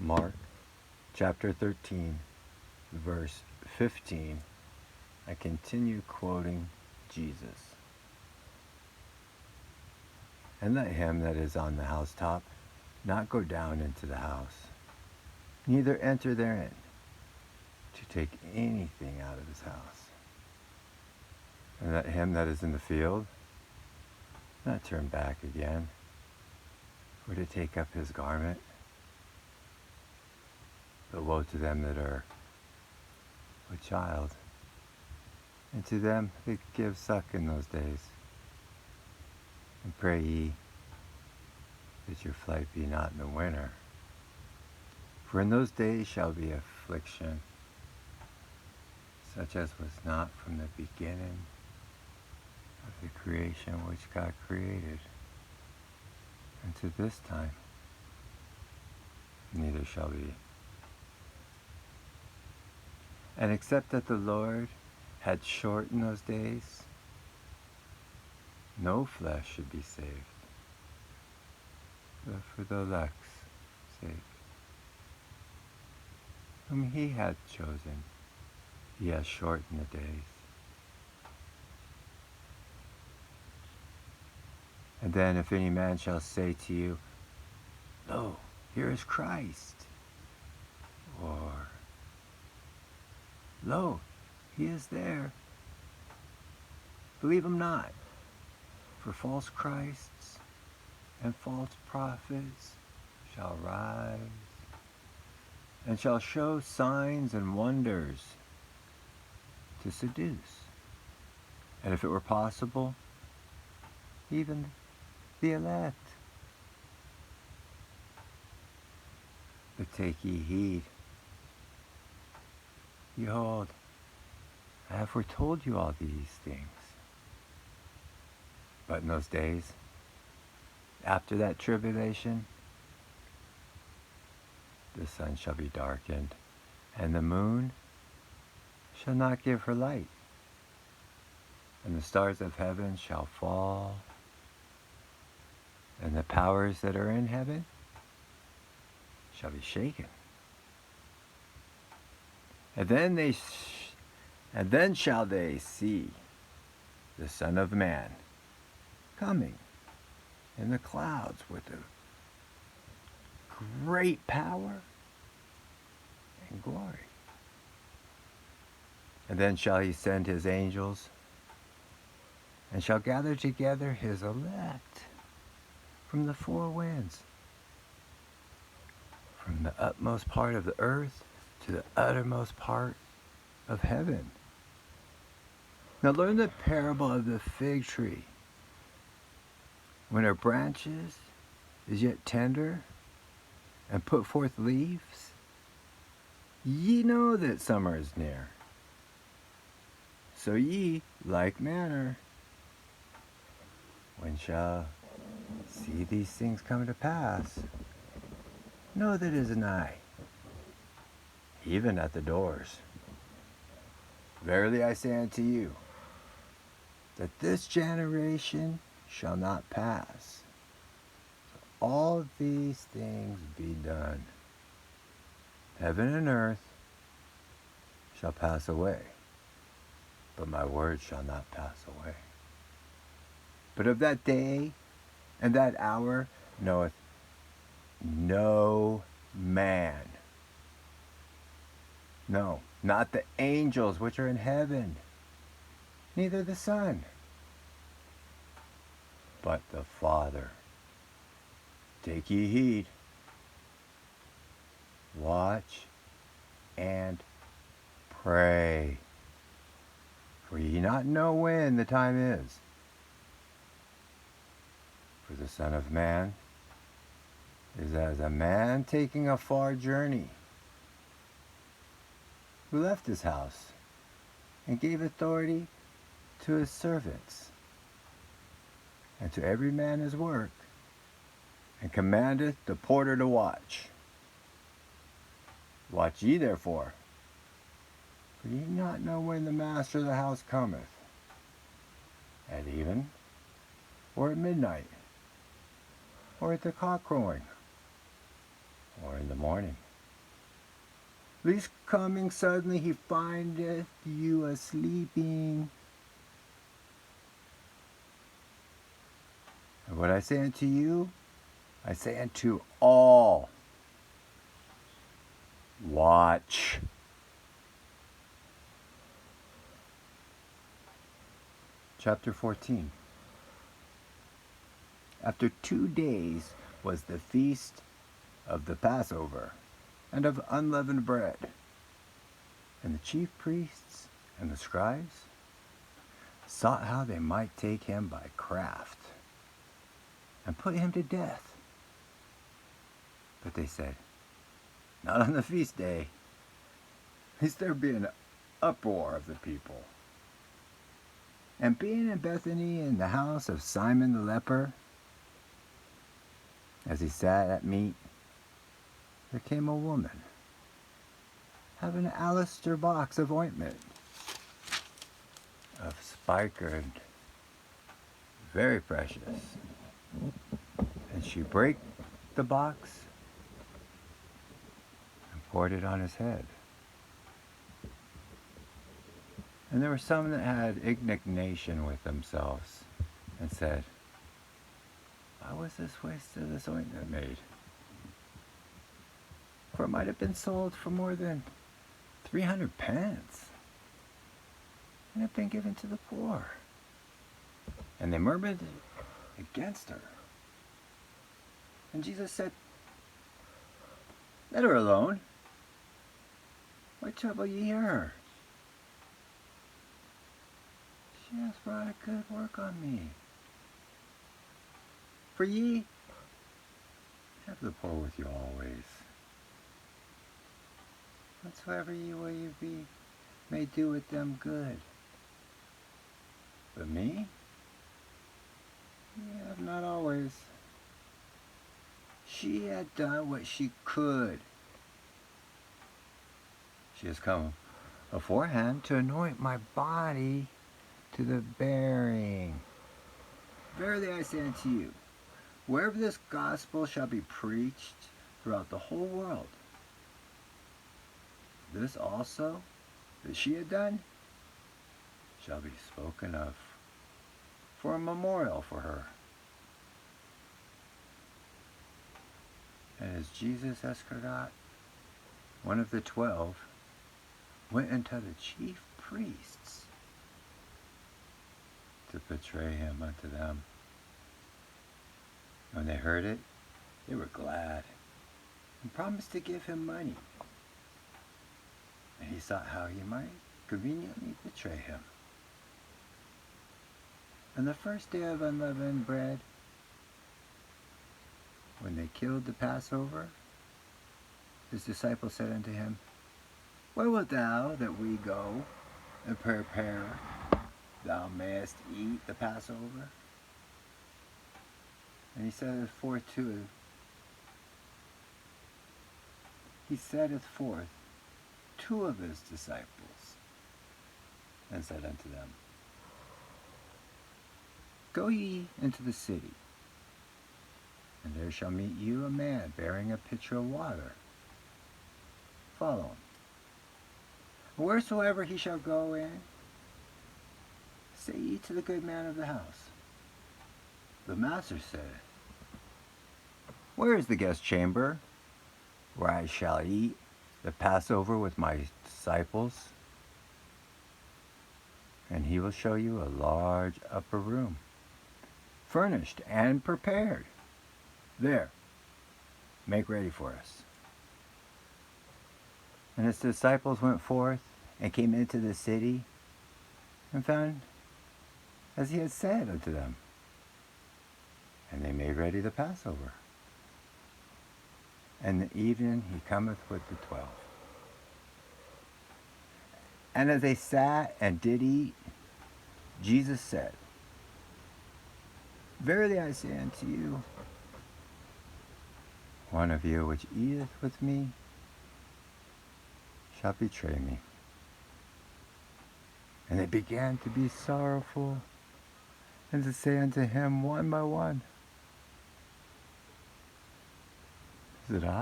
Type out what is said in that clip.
Mark chapter 13, verse 15, I continue quoting Jesus. And let him that is on the housetop not go down into the house, neither enter therein, to take anything out of his house. And let him that is in the field not turn back again, for to take up his garment. But woe to them that are with child, and to them that give suck in those days. And pray ye that your flight be not in the winter. For in those days shall be affliction, such as was not from the beginning of the creation which God created, unto this time, neither shall be. And except that the Lord had shortened those days, no flesh should be saved, but for the elect's sake, whom he hath chosen, he hath shortened the days. And then if any man shall say to you, Lo, here is Christ, or Lo, he is there, believe him not, for false Christs and false prophets shall rise, and shall show signs and wonders to seduce, and if it were possible, even the elect. But take ye heed. Behold, I have foretold you all these things. But in those days, after that tribulation, the sun shall be darkened, and the moon shall not give her light, and the stars of heaven shall fall, and the powers that are in heaven shall be shaken. And then shall they see the Son of Man coming in the clouds with a great power and glory. And then shall he send his angels, and shall gather together his elect from the four winds, from the utmost part of the earth to the uttermost part of heaven. Now learn the parable of the fig tree. When her branches is yet tender and put forth leaves, ye know that summer is near. So ye, like manner, when shall see these things come to pass, know that it is nigh, even at the doors. Verily I say unto you, that this generation shall not pass, till all these things be done. Heaven and earth shall pass away, but my word shall not pass away. But of that day and that hour knoweth no man. No, not the angels which are in heaven, neither the Son, but the Father. Take ye heed. Watch and pray, for ye not know when the time is. For the Son of Man is as a man taking a far journey, who left his house and gave authority to his servants, and to every man his work, and commandeth the porter to watch. Watch ye therefore, for ye not know when the master of the house cometh, at even, or at midnight, or at the cock crowing, or in the morning. Lest coming suddenly he findeth you asleeping. And what I say unto you, I say unto all, watch. Chapter 14. After 2 days was the feast of the Passover, and of unleavened bread. And the chief priests and the scribes sought how they might take him by craft, and put him to death. But they said, not on the feast day, lest there be an uproar of the people. And being in Bethany in the house of Simon the leper, as he sat at meat, there came a woman, having an alabaster box of ointment, of spikenard, very precious. And she brake the box and poured it on his head. And there were some that had indignation with themselves, and said, why was this waste of this ointment made? For it might have been sold for more than 300 pence, and have been given to the poor. And they murmured against her. And Jesus said, let her alone. Why trouble ye her? She hath wrought a good work on me. For ye have the poor with you always. Whatsoever ye will you be, may do with them good. But me, ye have not always. She had done what she could. She has come aforehand to anoint my body to the burying. Verily I say unto you, wherever this gospel shall be preached throughout the whole world, this also that she had done shall be spoken of for a memorial for her. And as Jesus Iscariot, one of the 12, went unto the chief priests to betray him unto them. When they heard it, they were glad, and promised to give him money. And he sought how he might conveniently betray him. And the first day of unleavened bread, when they killed the Passover, his disciples said unto him, where wilt thou that we go and prepare thou mayest eat the Passover? And he setteth forth two of his disciples, and said unto them, go ye into the city, and there shall meet you a man bearing a pitcher of water. Follow him. Wheresoever he shall go in, say ye to the good man of the house, the master saith, where is the guest chamber, where I shall eat the Passover with my disciples? And he will show you a large upper room, furnished and prepared. There, make ready for us. And his disciples went forth and came into the city, and found as he had said unto them. And they made ready the Passover. And the evening he cometh with the 12. And as they sat and did eat, Jesus said, verily I say unto you, one of you which eateth with me shall betray me. And they began to be sorrowful, and to say unto him one by one, is it I?